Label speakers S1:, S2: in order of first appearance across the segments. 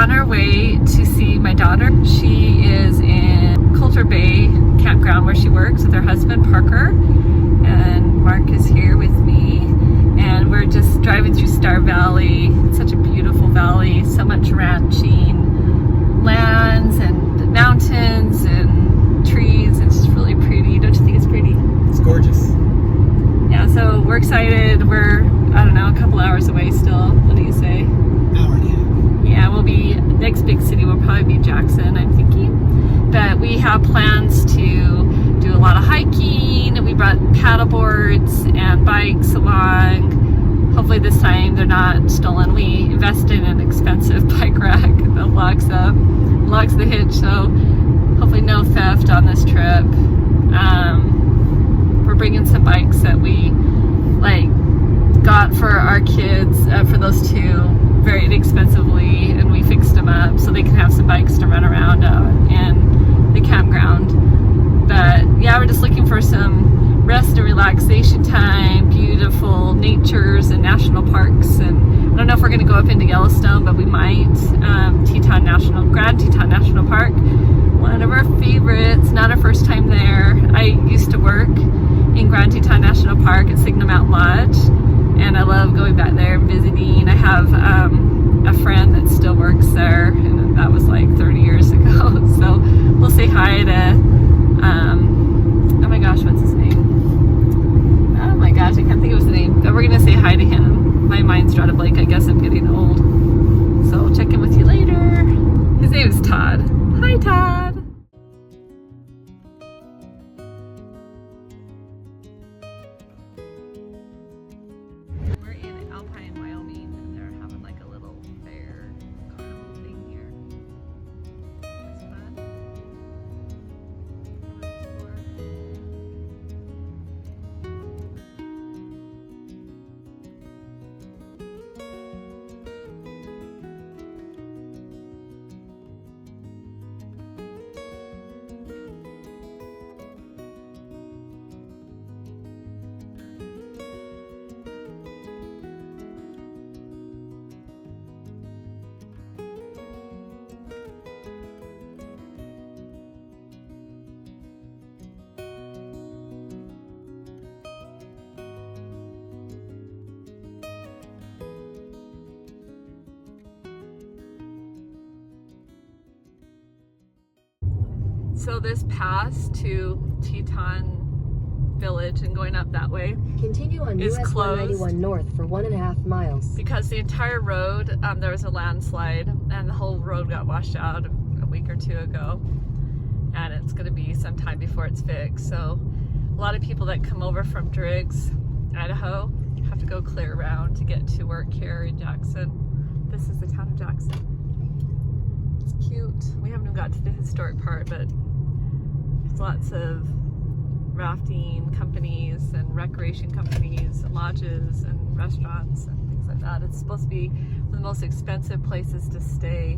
S1: on our way to see my daughter. She is in Coulter Bay campground where she works with her husband Parker, and Mark is here with me, and we're just driving through Star Valley. It's such a beautiful valley, so much ranching lands and mountains and trees. It's just really pretty. Don't you think it's pretty?
S2: It's gorgeous.
S1: Yeah, so we're excited. We're, I don't know, a couple hours away still. What do you say?
S2: Hour and a half.
S1: Yeah, we'll be, next big city will probably be Jackson, I'm thinking. But we have plans to do a lot of hiking. We brought paddle boards and bikes along. Hopefully this time they're not stolen. We invested in an expensive bike rack that locks the hitch, so hopefully no theft on this trip. We're bringing some bikes that we got for our kids, for those two, very inexpensively, and we fixed them up so they can have some bikes to run around in the campground. But yeah, we're just looking for some rest and relaxation time, beautiful natures and national parks. And I don't know if we're going to go up into Yellowstone, but we might. Grand Teton National Park, one of our favorites. Not our first time there. I used to work in Grand Teton National Park at Signal Mountain Lodge, and I love going back there and visiting. I have a friend that still works there, and that was like 30 years ago. So we'll say hi to, oh my gosh, what's his name? Oh my gosh, I can't think of his name, but we're gonna say hi to him. My mind's drawn a blank. I guess I'm getting old. So I'll check in with you later. His name is Todd. Hi, Todd. So this pass to Teton Village and going up that way
S3: continue on
S1: is
S3: US
S1: closed
S3: 191 north for 1.5 miles.
S1: Because the entire road, there was a landslide and the whole road got washed out a week or two ago, and it's going to be some time before it's fixed. So a lot of people that come over from Driggs, Idaho, have to go clear around to get to work here in Jackson. This is the town of Jackson. It's cute. We haven't even got to the historic part, but there's lots of rafting companies and recreation companies and lodges and restaurants and things like that. It's supposed to be one of the most expensive places to stay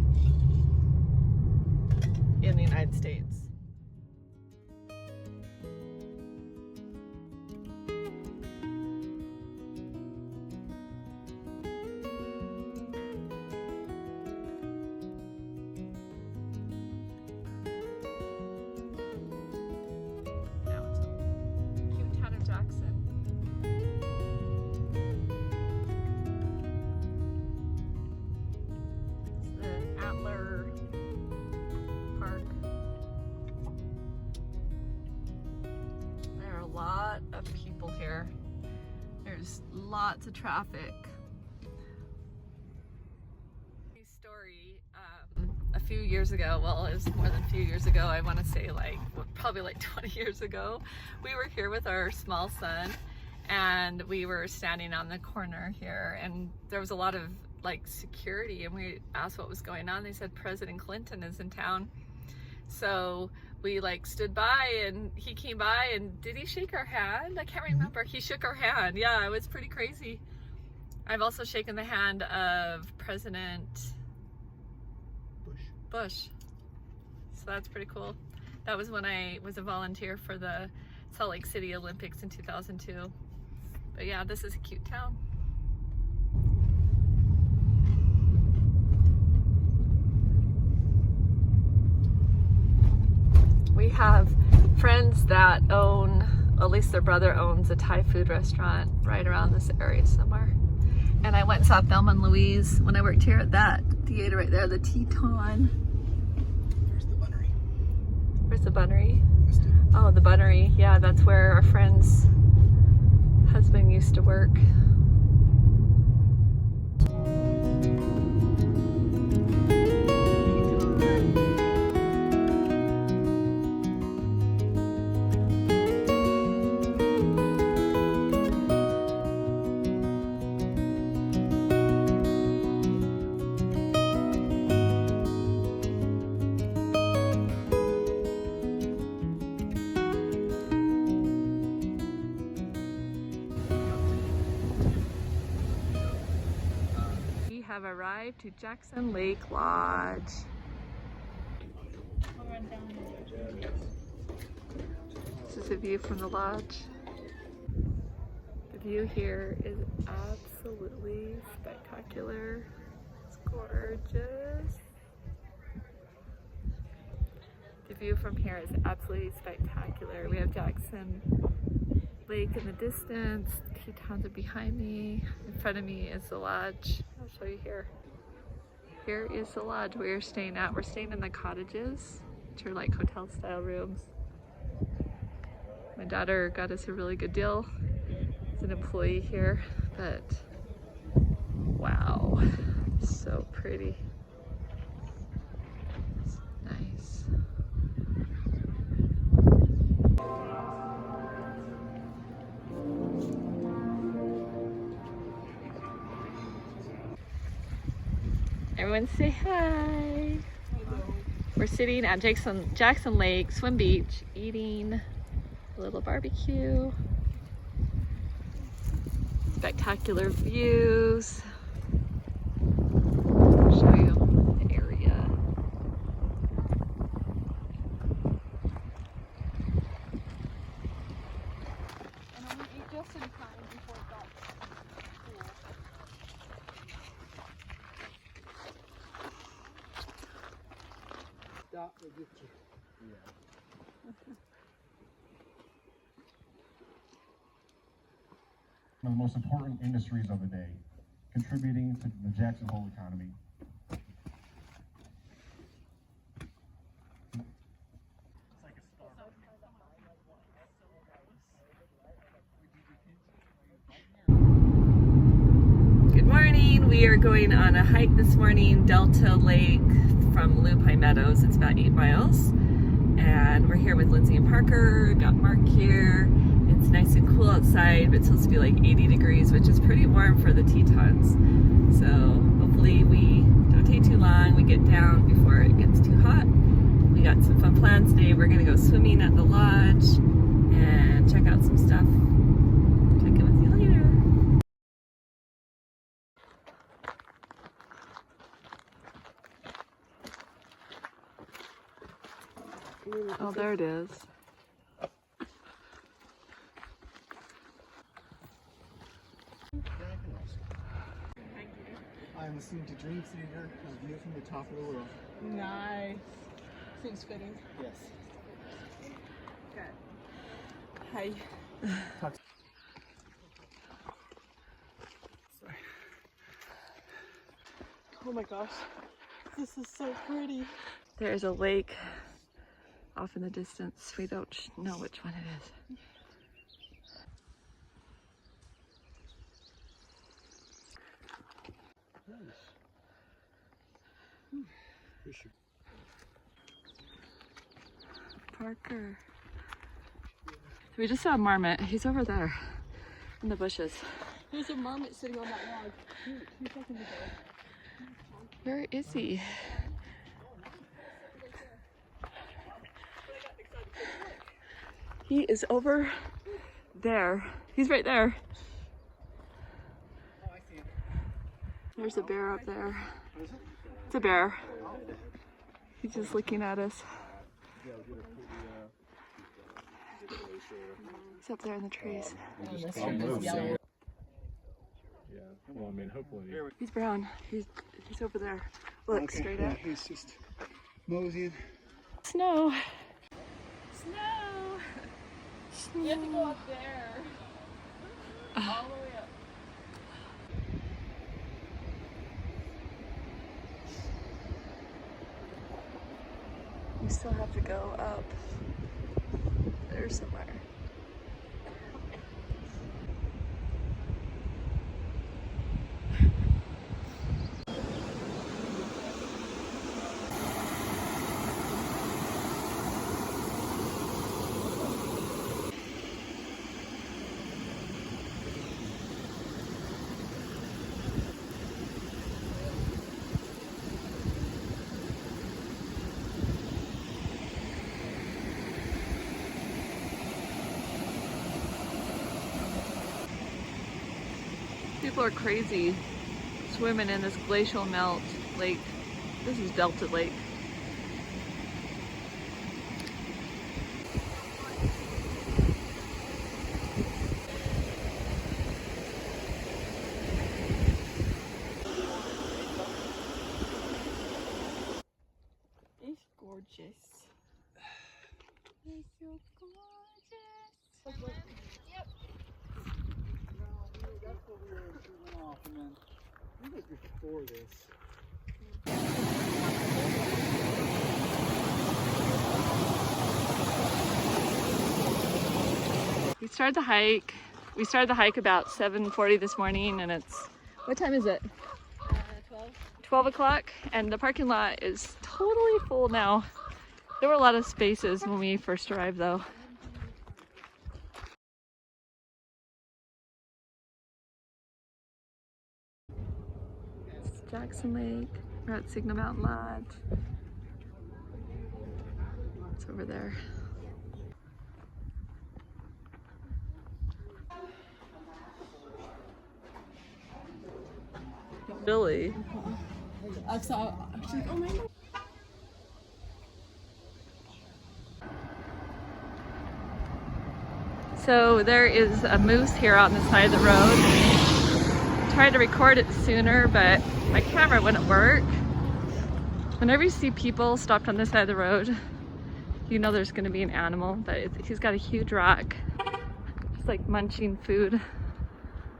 S1: in the United States. Lot of people here. There's lots of traffic. Story, a few years ago, well, it was more than a few years ago, I want to say probably like 20 years ago, we were here with our small son, and we were standing on the corner here, and there was a lot of security, and we asked what was going on. They said President Clinton is in town. So we stood by, and he came by, and did he shake our hand? I can't remember. He shook our hand. Yeah, it was pretty crazy. I've also shaken the hand of President Bush. So that's pretty cool. That was when I was a volunteer for the Salt Lake City Olympics in 2002. But yeah, this is a cute town. have friends that own, at least their brother owns a Thai food restaurant right around this area somewhere. And I went and saw Thelma and Louise when I worked here at that theater right there, the Teton.
S2: Where's the bunnery?
S1: Where's the bunnery? Oh, the bunnery. Yeah, that's where our friend's husband used to work. Have arrived to Jackson Lake Lodge. This is a view from the lodge. The view here is absolutely spectacular. It's gorgeous. The view from here is absolutely spectacular. We have Jackson Lake in the distance. Tetons are behind me. In front of me is the lodge. I'll show you here. Here is the lodge we're staying at. We're staying in the cottages, which are like hotel style rooms. My daughter got us a really good deal. As an employee here, but wow, so pretty. It's nice. Everyone say hi. We're sitting at Jackson Lake Swim Beach eating a little barbecue. Spectacular views. I'll show you the area.
S4: And only ate just in time before it got cool.
S2: Stop will get you.
S5: One of the most important industries of the day, contributing to the Jackson Hole economy.
S1: Good morning. We are going on a hike this morning, Delta Lake from Lupine Meadows. It's about 8 miles. And we're here with Lyndsey and Parker. Got Mark here. It's nice and cool outside, but it's supposed to be like 80 degrees, which is pretty warm for the Tetons. So hopefully we don't take too long. We get down before it gets too hot. We got some fun plans today. We're gonna go swimming at the lodge and check out some stuff. Check in with you later. Oh, there it is.
S2: I'm listening to Dream Theater, a view from the top of the world.
S4: Nice. Seems fitting.
S2: Yes.
S4: Good. Hi. Oh my gosh. This is so pretty.
S1: There's a lake off in the distance. We don't know which one it is. Parker. We just saw a marmot. He's over there in the bushes.
S4: There's a marmot sitting on that log. He's talking to go.
S1: Where is he? He is over there. He's right there.
S2: Oh, I see him.
S1: There's a bear up there. It's a bear. He's just looking at us. He's up there in the trees.
S5: Yeah, well, I mean, hopefully.
S1: He's brown. He's over there. Look, straight up.
S2: He's just moseying.
S1: Snow. Snow! You have to go up there. All the way up. We still have to go up there somewhere. People are crazy swimming in this glacial melt lake. This is Delta Lake. It's gorgeous. It's so gorgeous. Yep.
S2: That's what we went off, and then I think it was before this.
S1: We started the hike. We started the hike about 7:40 this morning, and it's, what time is it? 12 o'clock, and the parking lot is totally full now. There were a lot of spaces when we first arrived though. It's Jackson Lake. We're at Signal Mountain Lodge. It's over there. Billy.
S4: I saw, she's like, oh my God.
S1: So there is a moose here on the side of the road. Tried to record it sooner, but my camera wouldn't work. Whenever you see people stopped on this side of the road, you know there's gonna be an animal, but he's got a huge rock. It's like munching food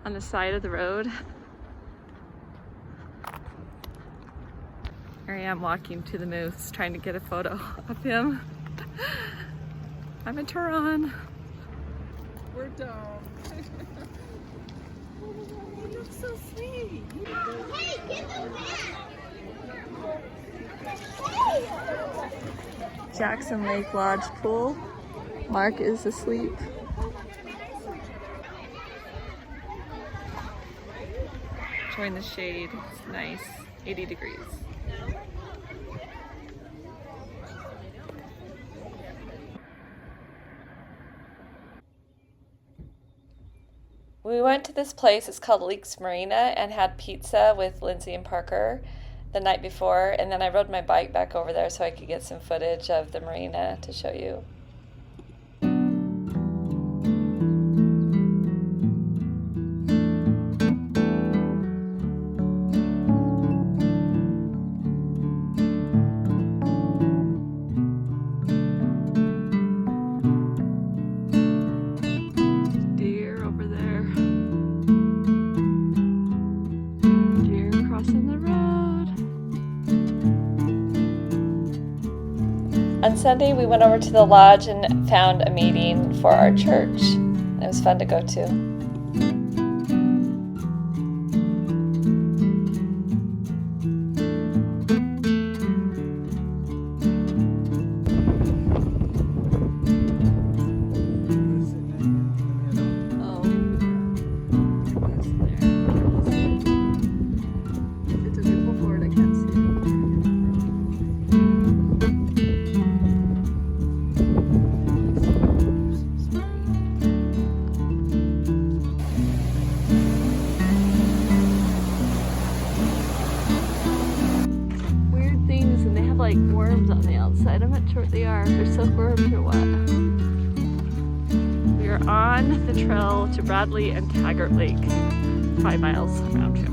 S1: on the side of the road. Here I am walking to the moose, trying to get a photo of him. I'm in Turon.
S4: We're done. Oh, you look so sweet. Hey, get the
S1: Jackson Lake Lodge pool. Mark is asleep. Enjoying the shade. It's nice. 80 degrees. We went to this place, it's called Leaks Marina, and had pizza with Lyndsey and Parker the night before, and then I rode my bike back over there so I could get some footage of the marina to show you. On Sunday, we went over to the lodge and found a meeting for our church. It was fun to go to. Like worms on the outside. I'm not sure what they are. If they're silkworms or what. We are on the trail to Bradley and Taggert Lake. 5 miles round trip.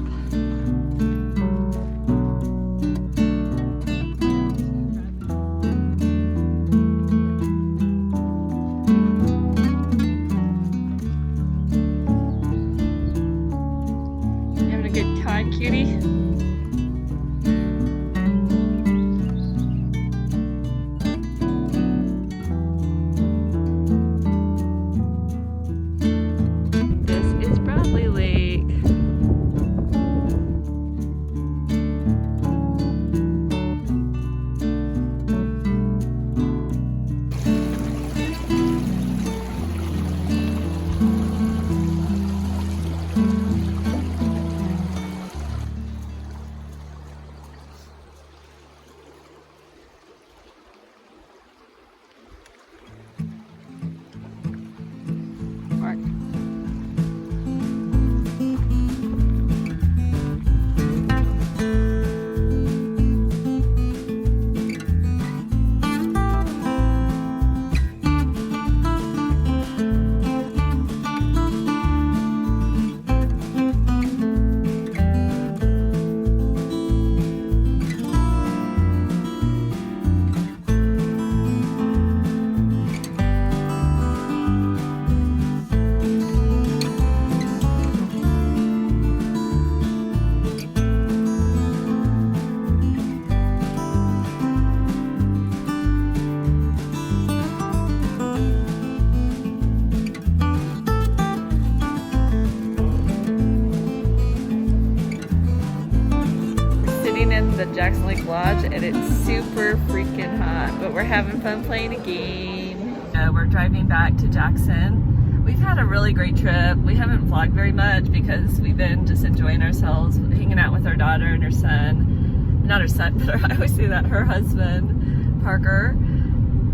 S1: Jackson Lake Lodge, and it's super freaking hot, but we're having fun playing a game. We're driving back to Jackson. We've had a really great trip. We haven't vlogged very much because we've been just enjoying ourselves, hanging out with our daughter and her son. Not her son, but I always say that, her husband, Parker.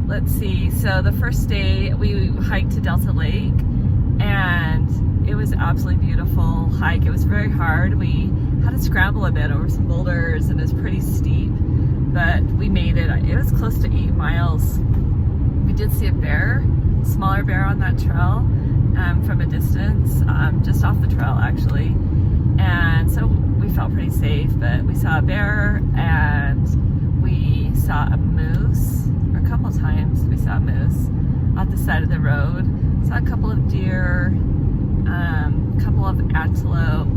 S1: Let's see, so the first day we hiked to Delta Lake, and it was absolutely beautiful hike. It was very hard. We had to scramble a bit over some boulders, and it was pretty steep, but we made it. It was close to 8 miles. We did see a bear, smaller bear on that trail from a distance, just off the trail actually, and so we felt pretty safe. But we saw a bear, and we saw a moose, or a couple times we saw a moose off the side of the road. Saw a couple of deer, a couple of antelope.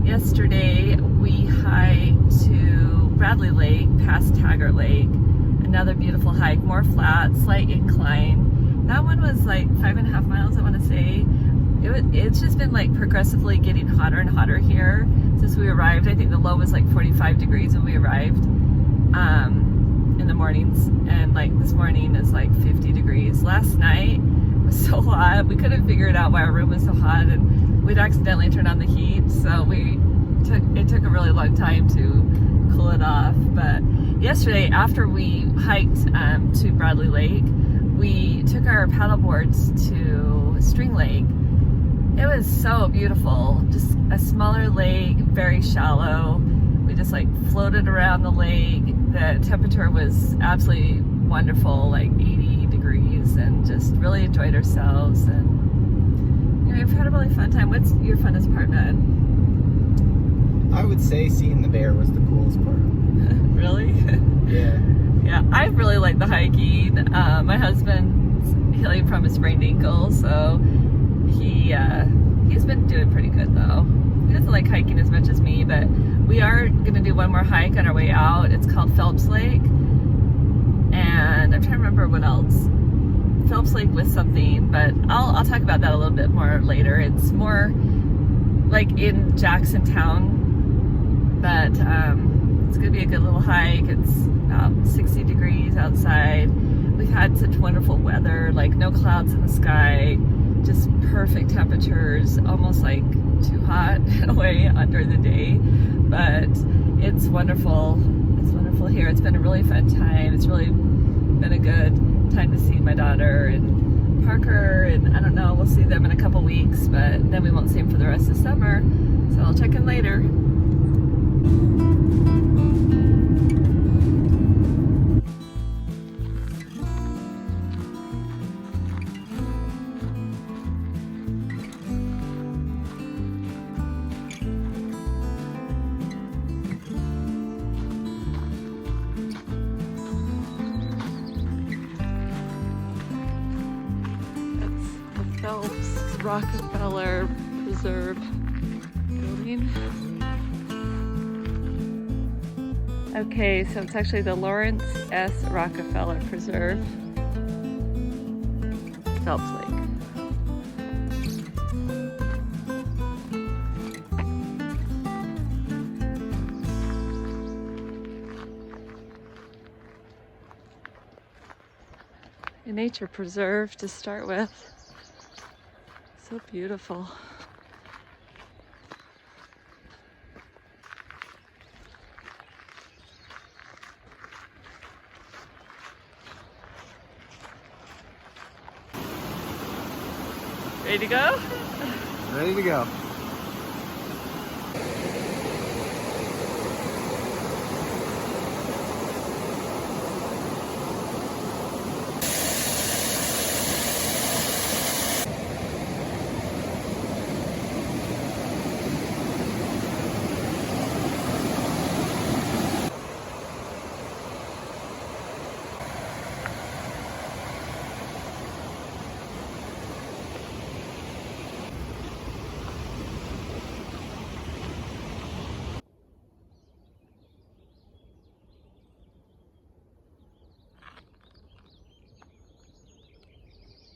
S1: Yesterday we hiked to Bradley Lake past Taggert Lake. Another beautiful hike, more flat, slight incline. That one was like 5.5 miles, I want to say. It's just been like progressively getting hotter and hotter here since we arrived. I think the low was like 45 degrees when we arrived in the mornings, and like this morning is like 50 degrees. Last night was so hot, we couldn't figure it out why our room was so hot, and we'd accidentally turned on the heat, so it took a really long time to cool it off. But yesterday, after we hiked to Bradley Lake, we took our paddle boards to String Lake. It was so beautiful, just a smaller lake, very shallow. We just like floated around the lake. The temperature was absolutely wonderful, like 80 degrees, and just really enjoyed ourselves. And you know, we've had a really fun time. What's your funnest part, Ned?
S2: I would say seeing the bear was the coolest part.
S1: Really?
S2: Yeah.
S1: Yeah, I really like the hiking. My husband's healing from a sprained ankle, so he's been doing pretty good though. He doesn't like hiking as much as me, but we are gonna do one more hike on our way out. It's called Phelps Lake, and I'm trying to remember what else. Phelps Lake with something, but I'll talk about that a little bit more later. It's more like in Jackson town, but it's gonna be a good little hike. It's about 60 degrees outside. We've had such wonderful weather, like no clouds in the sky, just perfect temperatures, almost like too hot in a way during the day, but it's wonderful. It's wonderful here. It's been a really fun time. It's really been a good time to see my daughter and Parker, and I don't know, we'll see them in a couple weeks, but then we won't see them for the rest of the summer, so I'll check in later. Phelps Rockefeller Preserve building. Okay, so it's actually the Lawrence S. Rockefeller Preserve, Phelps Lake. A nature preserve to start with. So beautiful. Ready to go?
S2: Ready to go.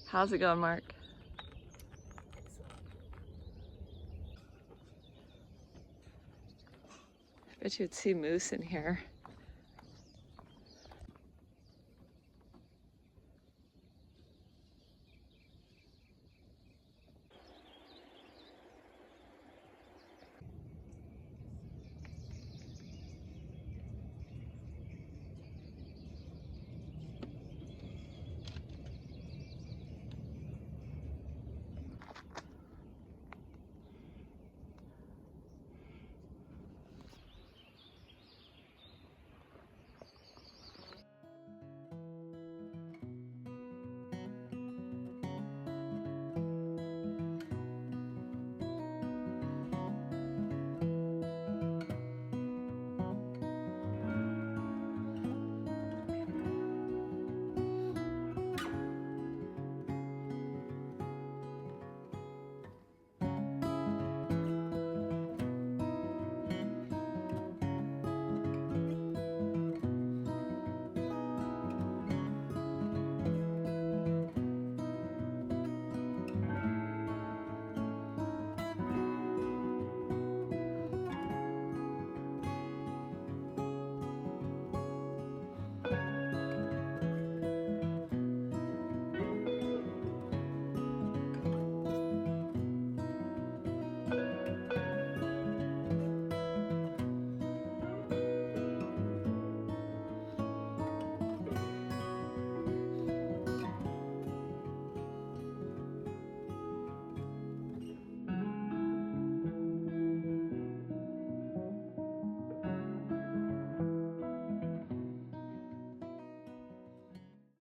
S2: How's it going, Mark?
S1: Bet you'd see moose in here.